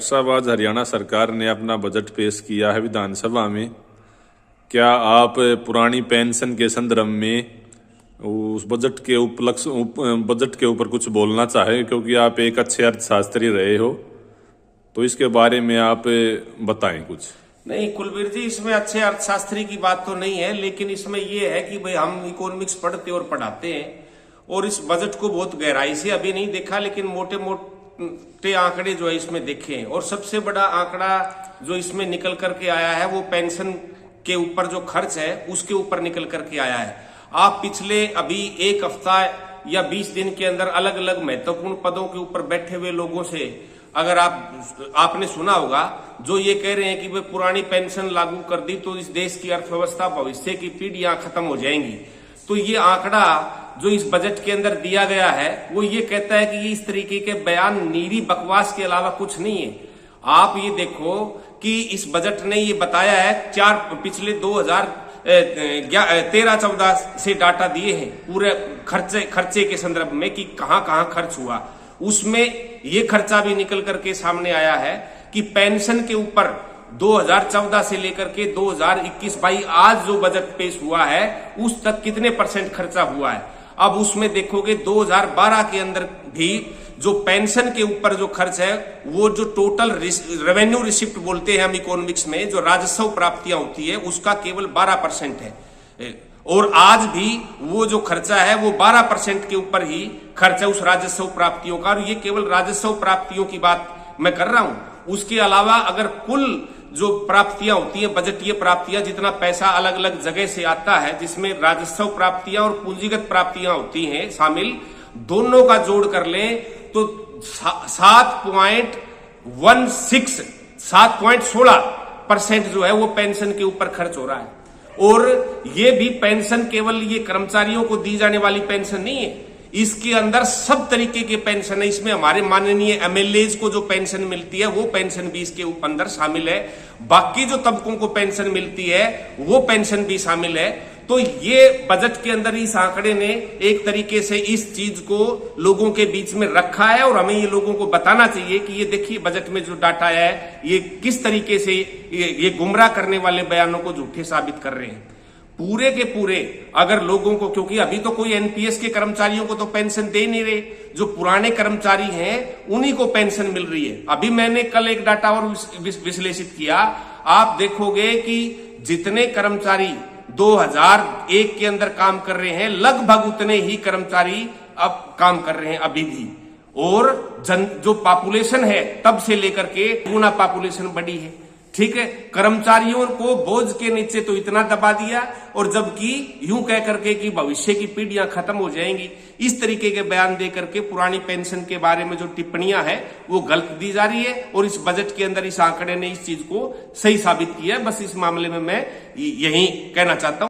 साहब, आज हरियाणा सरकार ने अपना बजट पेश किया है विधानसभा में। क्या आप पुरानी पेंशन के संदर्भ में उस बजट के बजट के ऊपर कुछ बोलना चाहे, क्योंकि आप एक अच्छे अर्थशास्त्री रहे हो, तो इसके बारे में आप बताएं कुछ। नहीं कुलवीर जी, इसमें अच्छे अर्थशास्त्री की बात तो नहीं है, लेकिन इसमें यह है कि भाई हम इकोनॉमिक्स पढ़ते और पढ़ाते हैं और इस बजट को बहुत गहराई से अभी नहीं देखा, लेकिन मोटे मोटे आंकड़े जो है इसमें देखे हैं। और सबसे बड़ा आंकड़ा जो इसमें निकल करके आया है वो पेंशन के ऊपर जो खर्च है उसके ऊपर निकल करके आया है। आप पिछले अभी एक हफ्ता या 20 दिन के अंदर अलग अलग महत्वपूर्ण पदों के ऊपर बैठे हुए लोगों से अगर आपने सुना होगा जो ये कह रहे हैं कि भाई पुरानी पेंशन लागू कर दी तो इस देश की अर्थव्यवस्था, भविष्य की पीढ़ियां खत्म हो जाएंगी। तो ये आंकड़ा जो इस बजट के अंदर दिया गया है वो ये कहता है कि ये इस तरीके के बयान नीरी बकवास के अलावा कुछ नहीं है। आप ये देखो कि इस बजट ने ये बताया है पिछले 2013-14 से डाटा दिए हैं पूरे खर्चे के संदर्भ में कि कहां कहां खर्च हुआ। उसमें ये खर्चा भी निकल करके सामने आया है कि पेंशन के ऊपर 2014 से लेकर के 2021-22 आज जो बजट पेश हुआ है उस तक कितने % खर्चा हुआ है। अब उसमें देखोगे 2012 के अंदर भी जो पेंशन के ऊपर जो खर्च है वो जो टोटल रेवेन्यू रिसिप्ट बोलते हैं हम इकोनॉमिक्स में, जो राजस्व प्राप्तियां होती है उसका केवल 12% है। और आज भी वो जो खर्चा है वो 12% के ऊपर ही खर्च है उस राजस्व प्राप्तियों का। और ये केवल राजस्व प्राप्तियों की बात मैं कर रहा हूं। उसके अलावा अगर कुल जो प्राप्तियां होती हैं, बजटीय प्राप्तियां, जितना पैसा अलग अलग जगह से आता है जिसमें राजस्व प्राप्तियां और पूंजीगत प्राप्तियां होती हैं शामिल, दोनों का जोड़ कर लें तो 7.16% जो है वो पेंशन के ऊपर खर्च हो रहा है। और ये भी पेंशन केवल ये कर्मचारियों को दी जाने वाली पेंशन नहीं है, इसके अंदर सब तरीके के पेंशन है। इसमें हमारे माननीय एमएलएज को जो पेंशन मिलती है वो पेंशन भी इसके अंदर शामिल है। बाकी जो तबकों को पेंशन मिलती है वो पेंशन भी शामिल है। तो ये बजट के अंदर इस आंकड़े ने एक तरीके से इस चीज को लोगों के बीच में रखा है और हमें ये लोगों को बताना चाहिए कि ये देखिए बजट में जो डाटा है ये किस तरीके से ये गुमराह करने वाले बयानों को झूठे साबित कर रहे हैं। पूरे के पूरे अगर लोगों को, क्योंकि अभी तो कोई एनपीएस के कर्मचारियों को तो पेंशन दे नहीं रहे, जो पुराने कर्मचारी हैं उन्हीं को पेंशन मिल रही है। अभी मैंने कल एक डाटा और विश्लेषित किया, आप देखोगे कि जितने कर्मचारी 2001 के अंदर काम कर रहे हैं लगभग उतने ही कर्मचारी अब काम कर रहे हैं अभी भी। और जो पॉपुलेशन है तब से लेकर के गुना पॉपुलेशन बढ़ी है। ठीक है, कर्मचारियों को बोझ के नीचे तो इतना दबा दिया और जबकि यूं कह करके कि भविष्य की पीढ़ियां खत्म हो जाएंगी, इस तरीके के बयान दे करके पुरानी पेंशन के बारे में जो टिप्पणियां हैं वो गलत दी जा रही है। और इस बजट के अंदर इस आंकड़े ने इस चीज को सही साबित किया है। बस इस मामले में मैं यही कहना चाहता हूं।